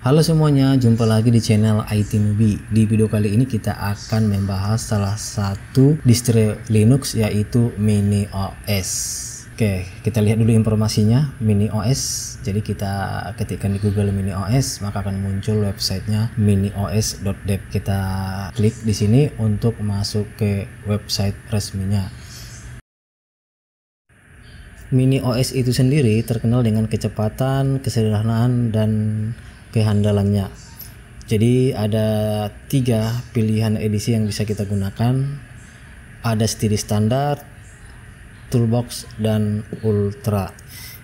Halo semuanya, jumpa lagi di channel IT Newbie. Di video kali ini kita akan membahas salah satu distro Linux yaitu MiniOS. Oke, kita lihat dulu informasinya. MiniOS. Jadi kita ketikkan di Google MiniOS, maka akan muncul websitenya minios.dev. Kita klik di sini untuk masuk ke website resminya. MiniOS itu sendiri terkenal dengan kecepatan, kesederhanaan, dan kehandalannya. Jadi ada 3 pilihan edisi yang bisa kita gunakan. Ada Steady Standard, Toolbox, dan Ultra.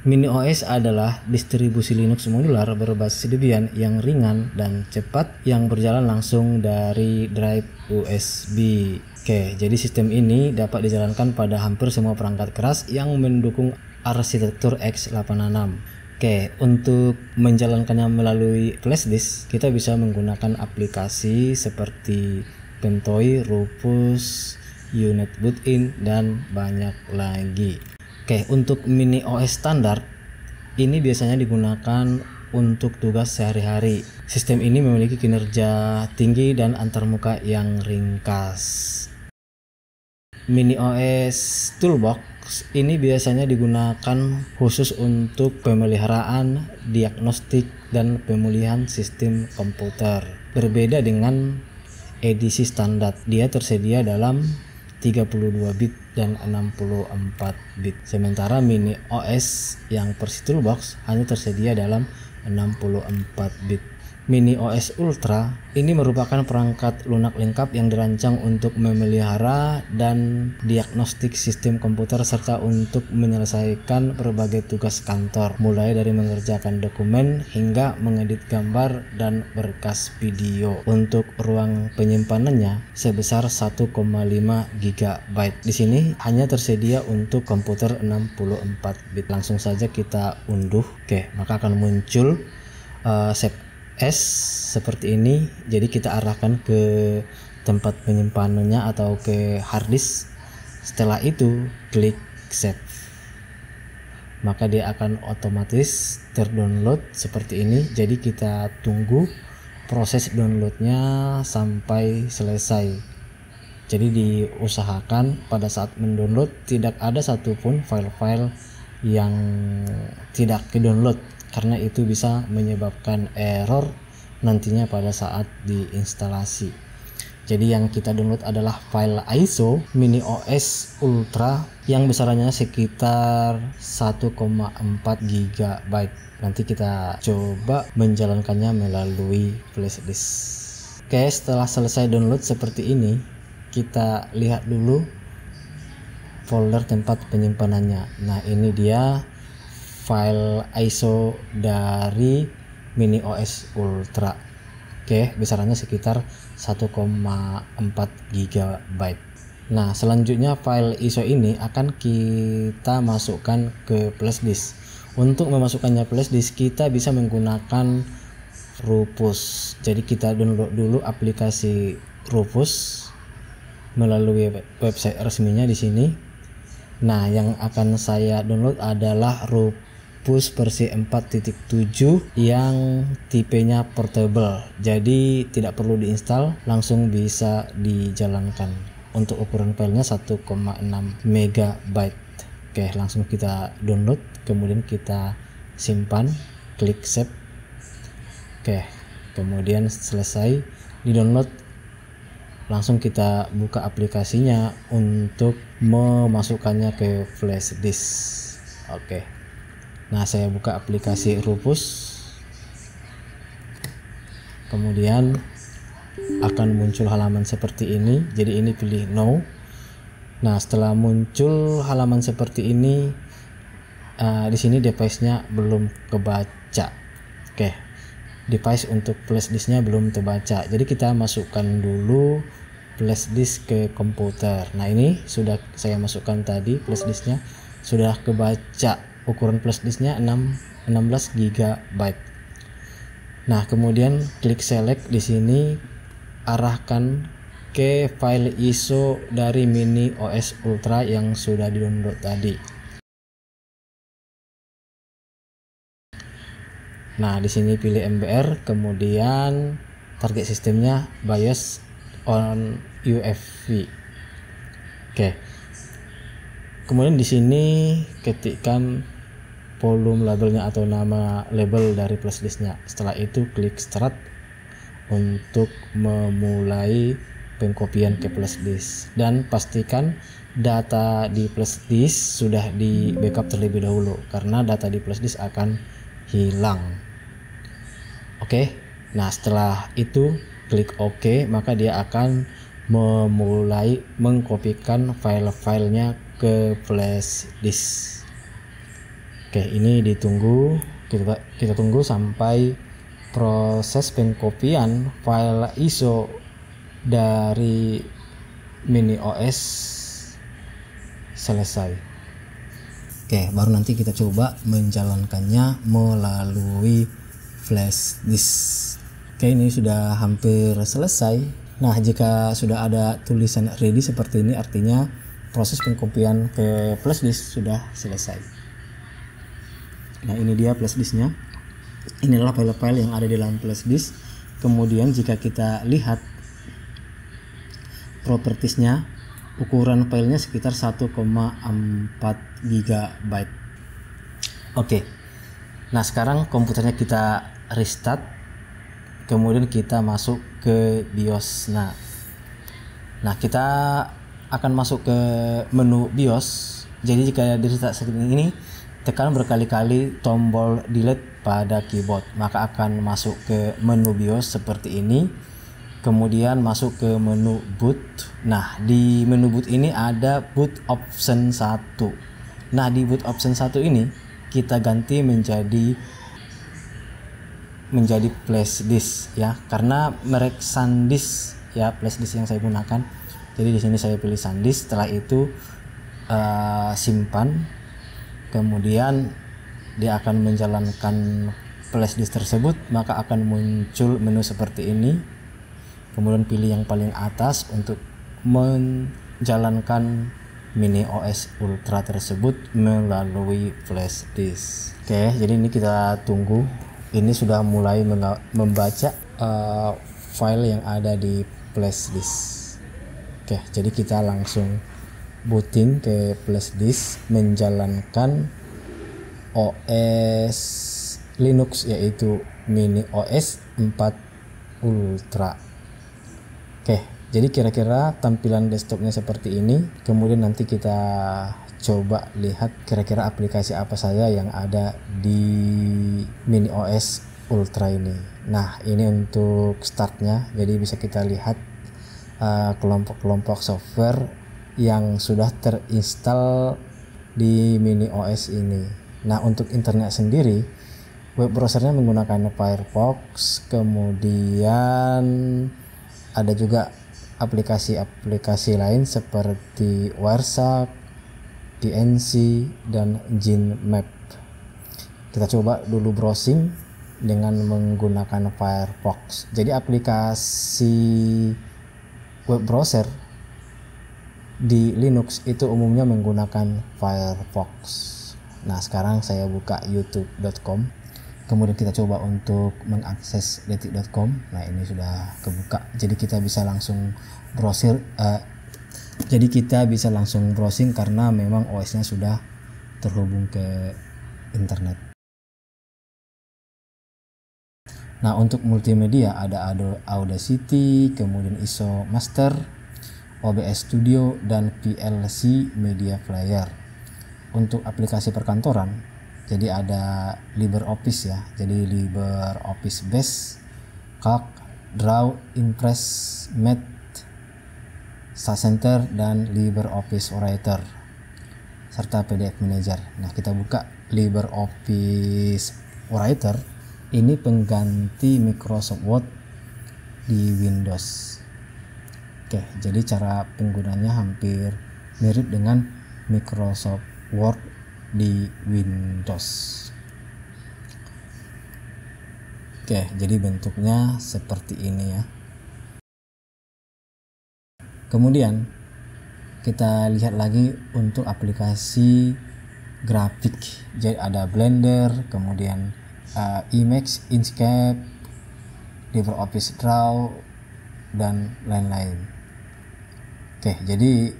MiniOS adalah distribusi Linux modular berbasis Debian yang ringan dan cepat yang berjalan langsung dari drive USB. Oke, jadi sistem ini dapat dijalankan pada hampir semua perangkat keras yang mendukung arsitektur x86. Oke, untuk menjalankannya melalui flashdisk, kita bisa menggunakan aplikasi seperti Pentoy, Rufus, UNetBootin, dan banyak lagi. Oke, untuk MiniOS standar, ini biasanya digunakan untuk tugas sehari-hari. Sistem ini memiliki kinerja tinggi dan antarmuka yang ringkas. MiniOS Toolbox ini biasanya digunakan khusus untuk pemeliharaan, diagnostik, dan pemulihan sistem komputer. Berbeda dengan edisi standar, dia tersedia dalam 32 bit dan 64 bit. Sementara MiniOS yang versi Toolbox hanya tersedia dalam 64 bit. MiniOS Ultra ini merupakan perangkat lunak lengkap yang dirancang untuk memelihara dan diagnostik sistem komputer serta untuk menyelesaikan berbagai tugas kantor, mulai dari mengerjakan dokumen hingga mengedit gambar dan berkas video. Untuk ruang penyimpanannya sebesar 1,5 GB. Di sini hanya tersedia untuk komputer 64 bit. Langsung saja kita unduh. Oke, maka akan muncul save as seperti ini. Jadi kita arahkan ke tempat penyimpanannya atau ke harddisk. Setelah itu klik save, maka dia akan otomatis terdownload seperti ini. Jadi kita tunggu proses downloadnya sampai selesai. Jadi diusahakan pada saat mendownload tidak ada satupun file-file yang tidak ke-download, karena itu bisa menyebabkan error nantinya pada saat diinstalasi. Jadi yang kita download adalah file ISO MiniOS Ultra yang besarannya sekitar 1,4 GB. Nanti kita coba menjalankannya melalui flashdisk. Oke, setelah selesai download seperti ini, kita lihat dulu folder tempat penyimpanannya. Nah, ini dia file ISO dari MiniOS Ultra. Oke, besarannya sekitar 1,4 GB. Nah, selanjutnya file ISO ini akan kita masukkan ke flashdisk. Untuk memasukkannya flashdisk, kita bisa menggunakan Rufus. Jadi kita download dulu aplikasi Rufus melalui website resminya di sini. Nah, yang akan saya download adalah Rufus versi 4.7 yang tipenya portable. Jadi tidak perlu diinstal, langsung bisa dijalankan. Untuk ukuran filenya 1,6 MB. Oke, langsung kita download, kemudian kita simpan, klik save. Oke, kemudian selesai di-download, langsung kita buka aplikasinya untuk memasukkannya ke flash disk. Oke. Nah, saya buka aplikasi Rufus. Kemudian akan muncul halaman seperti ini. Jadi ini pilih no. Nah, setelah muncul halaman seperti ini, di sini device-nya belum kebaca. Oke. Device untuk flash disk-nya belum terbaca. Jadi kita masukkan dulu flash disk ke komputer. Nah, ini sudah saya masukkan tadi, flash disk-nya sudah kebaca. Ukuran flash disk-nya 16 GB. Nah, kemudian klik select di sini, arahkan ke file ISO dari MiniOS Ultra yang sudah di-download tadi. Nah, di sini pilih MBR, kemudian target sistemnya BIOS on UEFI. Oke. Kemudian di sini ketikkan volume labelnya atau nama label dari flashdisknya. Setelah itu klik start untuk memulai pengkopian ke flashdisk, dan pastikan data di flashdisk sudah di backup terlebih dahulu karena data di flashdisk akan hilang. Oke. Nah, setelah itu klik OK, maka dia akan memulai mengkopikan file-filenya ke flashdisk. Oke, ini ditunggu, kita tunggu sampai proses pengkopian file ISO dari Mini OS selesai. Oke, baru nanti kita coba menjalankannya melalui flash disk. Oke, ini sudah hampir selesai. Nah, jika sudah ada tulisan ready seperti ini, artinya proses pengkopian ke flash disk sudah selesai. Nah, ini dia flash disknya. Inilah file-file yang ada di dalam flash disk. Kemudian jika kita lihat propertiesnya, ukuran filenya sekitar 1,4 GB. Oke. Nah, sekarang komputernya kita restart, kemudian kita masuk ke BIOS. Nah, kita akan masuk ke menu BIOS. Jadi jika di restart seperti ini, tekan berkali-kali tombol delete pada keyboard, maka akan masuk ke menu BIOS seperti ini. Kemudian masuk ke menu boot. Nah, di menu boot ini ada boot option 1. Nah, di boot option 1 ini kita ganti menjadi flash disk ya, karena merek SanDisk ya flash disk yang saya gunakan. Jadi di sini saya pilih SanDisk. Setelah itu simpan. Kemudian dia akan menjalankan flash disk tersebut, maka akan muncul menu seperti ini. Kemudian pilih yang paling atas untuk menjalankan Mini OS Ultra tersebut melalui flash disk. Oke, jadi ini kita tunggu. Ini sudah mulai membaca file yang ada di flash disk. Oke, jadi kita langsung booting ke flash disk menjalankan OS Linux, yaitu Mini OS 4 Ultra. Oke, jadi kira-kira tampilan desktopnya seperti ini. Kemudian nanti kita coba lihat kira-kira aplikasi apa saja yang ada di Mini OS Ultra ini. Nah, ini untuk startnya. Jadi bisa kita lihat kelompok-kelompok software yang sudah terinstall di Mini OS ini. Nah, untuk internet sendiri, web browsernya menggunakan Firefox, kemudian ada juga aplikasi-aplikasi lain seperti Wireshark, DNC, dan Nginx. Kita coba dulu browsing dengan menggunakan Firefox. Jadi aplikasi web browser di Linux itu umumnya menggunakan Firefox. Nah, sekarang saya buka youtube.com. Kemudian kita coba untuk mengakses detik.com. Nah, ini sudah kebuka. Jadi kita bisa langsung browsing karena memang OS-nya sudah terhubung ke internet. Nah, untuk multimedia ada Audacity, kemudian ISO Master, OBS Studio, dan PLC Media Player. Untuk aplikasi perkantoran, jadi ada LibreOffice ya. Jadi LibreOffice Base, Calc, Draw, Impress, Math, StatCenter, dan LibreOffice Writer, serta PDF Manager. Nah, kita buka LibreOffice Writer. Ini pengganti Microsoft Word di Windows. Oke, jadi cara penggunanya hampir mirip dengan Microsoft Word di Windows. Oke, jadi bentuknya seperti ini ya. Kemudian kita lihat lagi untuk aplikasi grafik. Jadi ada Blender, kemudian Emacs, Inkscape, LibreOffice Draw dan lain-lain. Oke, jadi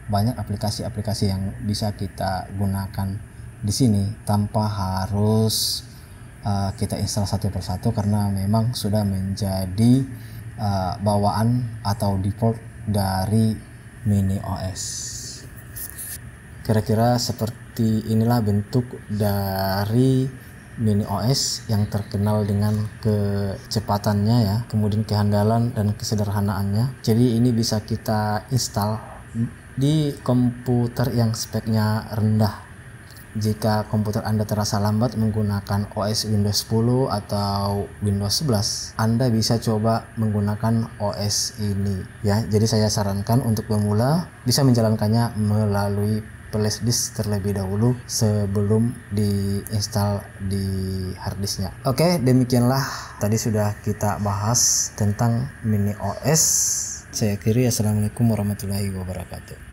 banyak aplikasi-aplikasi yang bisa kita gunakan di sini tanpa harus kita install satu persatu, karena memang sudah menjadi bawaan atau default dari MiniOS. Kira-kira seperti inilah bentuk dari MiniOS yang terkenal dengan kecepatannya ya, kemudian kehandalan dan kesederhanaannya. Jadi ini bisa kita install di komputer yang speknya rendah. Jika komputer Anda terasa lambat menggunakan OS Windows 10 atau Windows 11, Anda bisa coba menggunakan OS ini ya. Jadi saya sarankan untuk pemula bisa menjalankannya melalui flashdisk terlebih dahulu sebelum diinstal di harddisknya. Oke, demikianlah tadi sudah kita bahas tentang MiniOS. Saya akhiri, assalamualaikum warahmatullahi wabarakatuh.